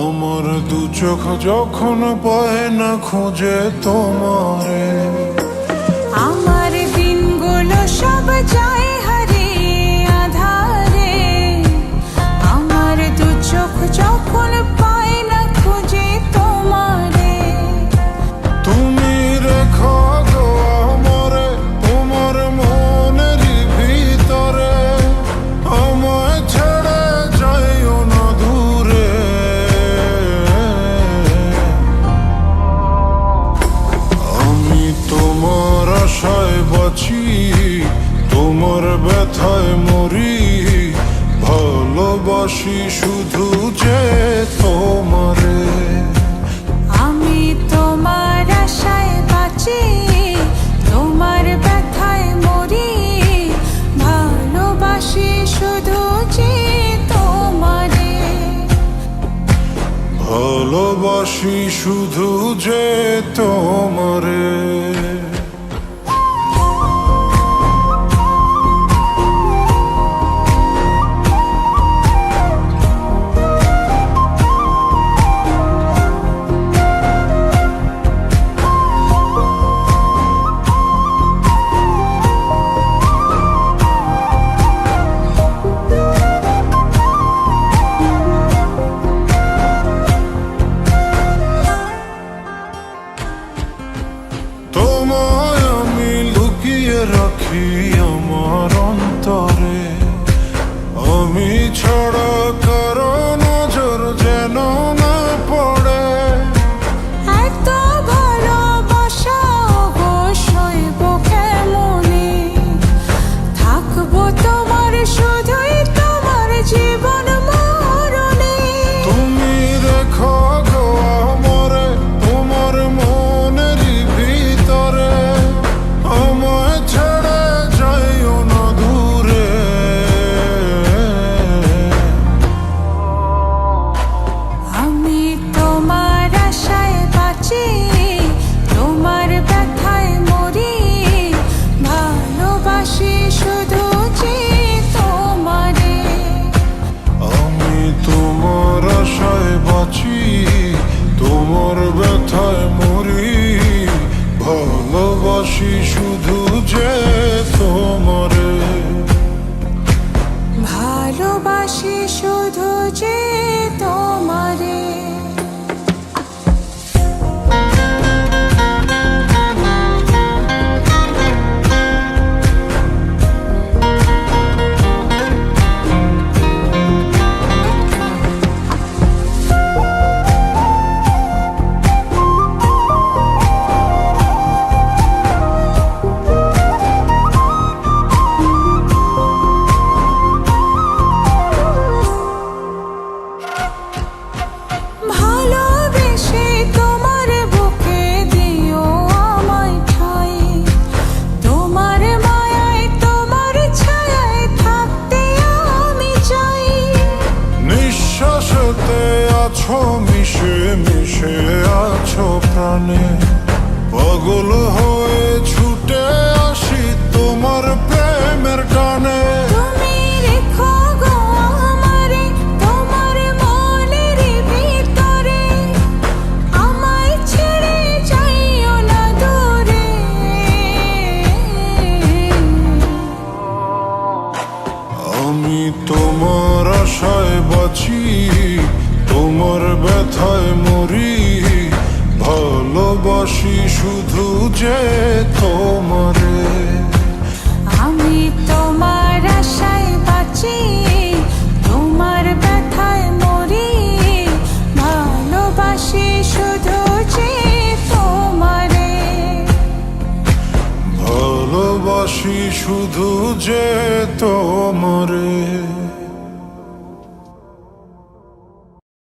আমার দু চোখ যখন পায় না খুঁজে তোমারে, আমার দিনগুলো সব যায় হারিয়ে আধারে। আমার দু চোখ যখন পায় না খুঁজে তোমারে, তুমি রেখো গো আমারে তোমার মনের ভিতরে, আমায় ছেড়ে যাইও না দূরে। আমি তোমার আশায় বাঁচি, তোমার ব্যথায় মরি, ভালোবাসি শুধু যে তোমারে। আমি তোমার আশায় বাঁচি, তোমার ব্যথায় মরি, ভালোবাসি শুধু যে তোমারে। ভালোবাসি শুধু যে তোমারে। তোমায় আমি লুকিয়ে রাখি আমার অন্তরে, আমি ছাড়া কারো নজর যেন না পড়ে। এত ভালোবাসা অবশ্যই কেমনে, থাকবো তোমার শুধুই তোমার জীবন মরণে। তুমি রেখো গো আমারে তোমার মনের ভিতরে, আমায় ছেড়ে যাইও না দূরে। আমি তোমার আশায় বাঁচি, তোমার ব্যথায় মরি, ভালোবাসি শুধু যে তোমারে। আমি তোমার আশায় বাঁচি, তোমার ব্যথায় মরি, ভালোবাসি শুধু যে তোমারে। ভালোবাসি শুধু যে তোমারে। ভালোবেসে তোমার বুকে দিও আমায় ঠাঁই, তোমার মায়ায় তোমার ছায়ায় থাকতে আমি চাই। নিঃশ্বাসেতে আছো মিশে মিশে আছো প্রাণে, পাগল হয়ে ছুটে আসি তোমার প্রেমের টানে। তুমি রেখো গো আমারে তোমার মনের ভিতরে, আমায় ছেড়ে যাইও না দূরে। আমি তোমার আশায় বাঁচি, তোমার ব্যথায় মরি, ভালোবাসি শুধু যে তোমারে। আমি তোমার আশায় বাঁচি, তোমার ব্যথায় মরি, ভালোবাসি শুধু যে তোমারে। ভালোবাসি শুধু যে তোমারে।